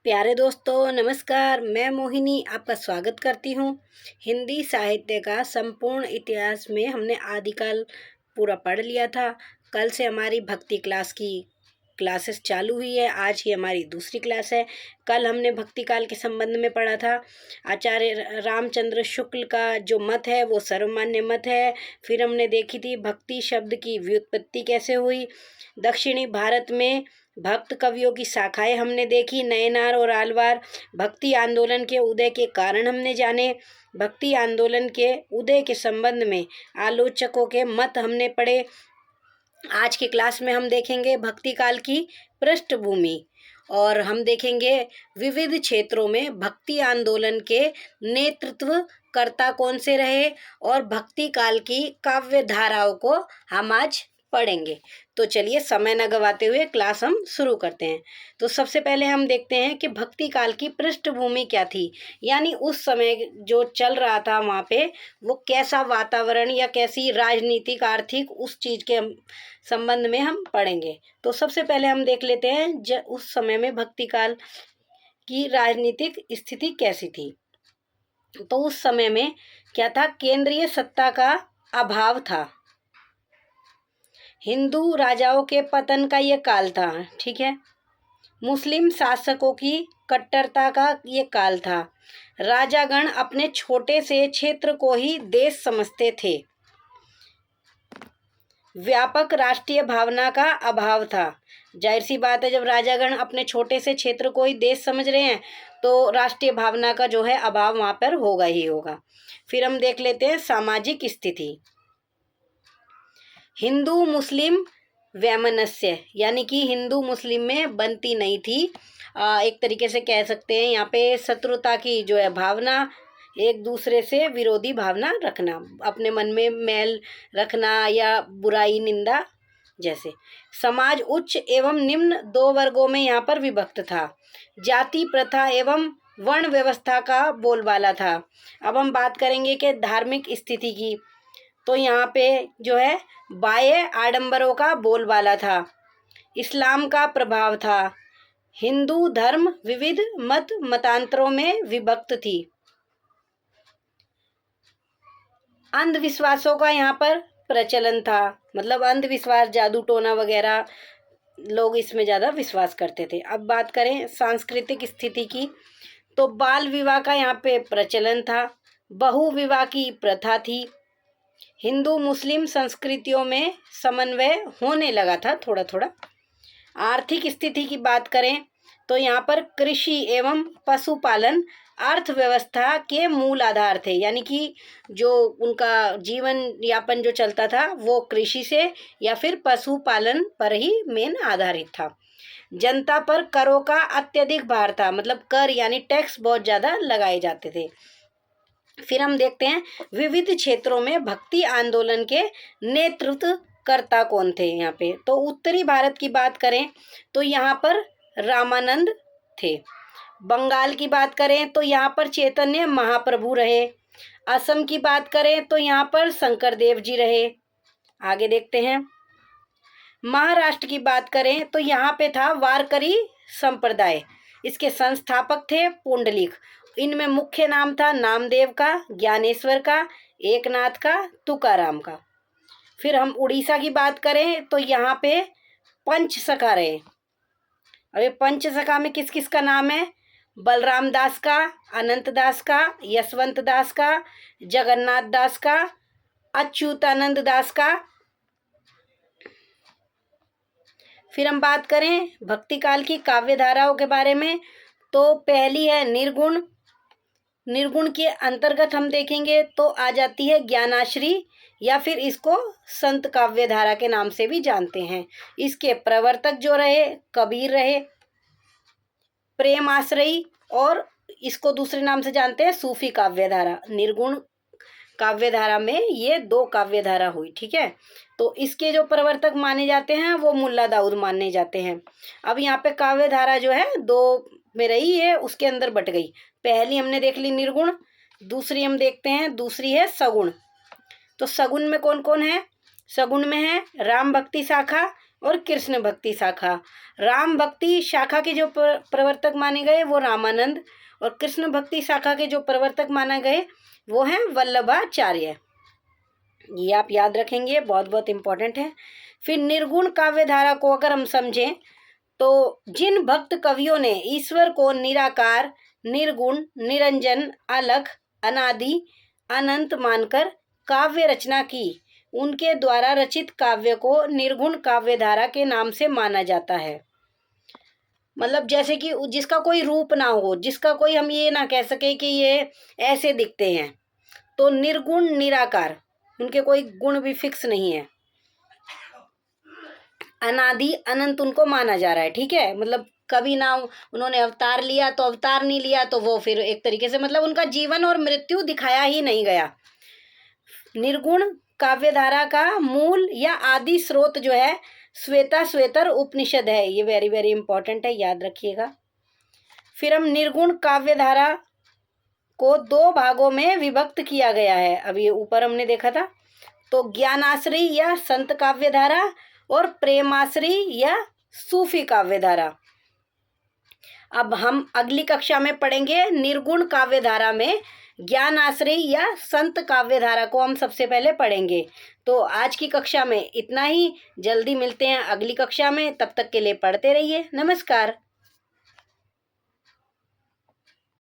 प्यारे दोस्तों नमस्कार। मैं मोहिनी आपका स्वागत करती हूँ। हिंदी साहित्य का संपूर्ण इतिहास में हमने आदिकाल पूरा पढ़ लिया था। कल से हमारी भक्ति क्लास की क्लासेस चालू हुई है। आज ही हमारी दूसरी क्लास है। कल हमने भक्ति काल के संबंध में पढ़ा था। आचार्य रामचंद्र शुक्ल का जो मत है वो सर्वमान्य मत है। फिर हमने देखी थी भक्ति शब्द की व्युत्पत्ति कैसे हुई। दक्षिणी भारत में भक्त कवियों की शाखाएं हमने देखी, नयनार और आलवार। भक्ति आंदोलन के उदय के कारण हमने जाने। भक्ति आंदोलन के उदय के संबंध में आलोचकों के मत हमने पढ़े। आज की क्लास में हम देखेंगे भक्ति काल की पृष्ठभूमि और हम देखेंगे विविध क्षेत्रों में भक्ति आंदोलन के नेतृत्वकर्ता कौन से रहे और भक्ति काल की काव्य धाराओं को हम आज पढ़ेंगे। तो चलिए समय न गवाते हुए क्लास हम शुरू करते हैं। तो सबसे पहले हम देखते हैं कि भक्ति काल की पृष्ठभूमि क्या थी, यानी उस समय जो चल रहा था वहाँ पे वो कैसा वातावरण या कैसी राजनीतिक आर्थिक उस चीज़ के संबंध में हम पढ़ेंगे। तो सबसे पहले हम देख लेते हैं उस समय में भक्ति काल की राजनीतिक स्थिति कैसी थी। तो उस समय में क्या था, केंद्रीय सत्ता का अभाव था, हिंदू राजाओं के पतन का ये काल था, ठीक है। मुस्लिम शासकों की कट्टरता का ये काल था। राजागण अपने छोटे से क्षेत्र को ही देश समझते थे। व्यापक राष्ट्रीय भावना का अभाव था। जाहिर सी बात है, जब राजागण अपने छोटे से क्षेत्र को ही देश समझ रहे हैं तो राष्ट्रीय भावना का जो है अभाव वहाँ पर होगा ही होगा। फिर हम देख लेते हैं सामाजिक स्थिति। हिंदू मुस्लिम वैमनस्य, यानी कि हिंदू मुस्लिम में बनती नहीं थी। एक तरीके से कह सकते हैं यहाँ पे शत्रुता की जो है भावना, एक दूसरे से विरोधी भावना रखना, अपने मन में मैल रखना या बुराई निंदा जैसे। समाज उच्च एवं निम्न दो वर्गों में यहाँ पर विभक्त था। जाति प्रथा एवं वर्ण व्यवस्था का बोलबाला था। अब हम बात करेंगे कि धार्मिक स्थिति की, तो यहाँ पे जो है बाह्य आडंबरों का बोलबाला था। इस्लाम का प्रभाव था। हिंदू धर्म विविध मतांतरों में विभक्त थी। अंधविश्वासों का यहाँ पर प्रचलन था, मतलब अंधविश्वास, जादू टोना वगैरह लोग इसमें ज़्यादा विश्वास करते थे। अब बात करें सांस्कृतिक स्थिति की, तो बाल विवाह का यहाँ पे प्रचलन था। बहु विवाह की प्रथा थी। हिंदू मुस्लिम संस्कृतियों में समन्वय होने लगा था थोड़ा थोड़ा। आर्थिक स्थिति की बात करें तो यहाँ पर कृषि एवं पशुपालन अर्थव्यवस्था के मूल आधार थे, यानी कि जो उनका जीवन यापन जो चलता था वो कृषि से या फिर पशुपालन पर ही मेन आधारित था। जनता पर करों का अत्यधिक भार था, मतलब कर यानी टैक्स बहुत ज़्यादा लगाए जाते थे। फिर हम देखते हैं विविध क्षेत्रों में भक्ति आंदोलन के नेतृत्वकर्ता कौन थे यहाँ पे। तो उत्तरी भारत की बात करें तो यहाँ पर रामानंद थे। बंगाल की बात करें तो यहाँ पर चैतन्य महाप्रभु रहे। असम की बात करें तो यहाँ पर शंकर देव जी रहे। आगे देखते हैं। महाराष्ट्र की बात करें तो यहाँ पे था वारकरी संप्रदाय, इसके संस्थापक थे पुंडलिक। इनमें मुख्य नाम था नामदेव का, ज्ञानेश्वर का, एकनाथ का, तुकाराम का। फिर हम उड़ीसा की बात करें तो यहाँ पे पंचसखा रहे। अरे पंचसखा में किस किस का नाम है? बलराम दास का, अनंत दास का, यशवंत दास का, जगन्नाथ दास का, अच्युतानंद दास का। फिर हम बात करें भक्ति काल की काव्य धाराओं के बारे में, तो पहली है निर्गुण। निर्गुण के अंतर्गत हम देखेंगे तो आ जाती है ज्ञानाश्री, या फिर इसको संत काव्य धारा के नाम से भी जानते हैं। इसके प्रवर्तक जो रहे कबीर रहे, प्रेम आश्रयी, और इसको दूसरे नाम से जानते हैं सूफी काव्य धारा। निर्गुण काव्य धारा में ये दो काव्य धारा हुई, ठीक है। तो इसके जो प्रवर्तक माने जाते हैं वो मुल्ला दाऊद माने जाते हैं। अब यहाँ पे काव्य धारा जो है दो में रही है, उसके अंदर बट गई। पहली हमने देख ली निर्गुण, दूसरी हम देखते हैं, दूसरी है सगुण। तो सगुण में कौन कौन है? सगुण में है राम भक्ति शाखा और कृष्ण भक्ति शाखा। राम भक्ति शाखा के जो प्रवर्तक माने गए वो रामानंद, और कृष्ण भक्ति शाखा के जो प्रवर्तक माने गए वो हैं वल्लभाचार्य। ये आप याद रखेंगे, बहुत बहुत इम्पोर्टेंट है। फिर निर्गुण काव्य धारा को अगर हम समझें तो जिन भक्त कवियों ने ईश्वर को निराकार, निर्गुण, निरंजन, अलख, अनादि, अनंत मानकर काव्य रचना की, उनके द्वारा रचित काव्य को निर्गुण काव्य धारा के नाम से माना जाता है। मतलब जैसे कि जिसका कोई रूप ना हो, जिसका कोई हम ये ना कह सके कि ये ऐसे दिखते हैं, तो निर्गुण निराकार, उनके कोई गुण भी फिक्स नहीं है। अनादि अनंत उनको माना जा रहा है, ठीक है। मतलब कभी ना उन्होंने अवतार लिया तो अवतार नहीं लिया तो वो फिर एक तरीके से मतलब उनका जीवन और मृत्यु दिखाया ही नहीं गया। निर्गुण काव्यधारा का मूल या आदि स्रोत जो है श्वेताश्वेतर उपनिषद है। ये वेरी वेरी इंपॉर्टेंट है, याद रखिएगा। फिर हम निर्गुण काव्यधारा को 2 भागों में विभक्त किया गया है। अभी ऊपर हमने देखा था, तो ज्ञानाश्री या संत काव्यधारा और प्रेमाश्री या सूफी काव्यधारा। अब हम अगली कक्षा में पढ़ेंगे निर्गुण काव्यधारा में ज्ञानाश्री या संत काव्यधारा को हम सबसे पहले पढ़ेंगे। तो आज की कक्षा में इतना ही, जल्दी मिलते हैं अगली कक्षा में, तब तक के लिए पढ़ते रहिए। नमस्कार।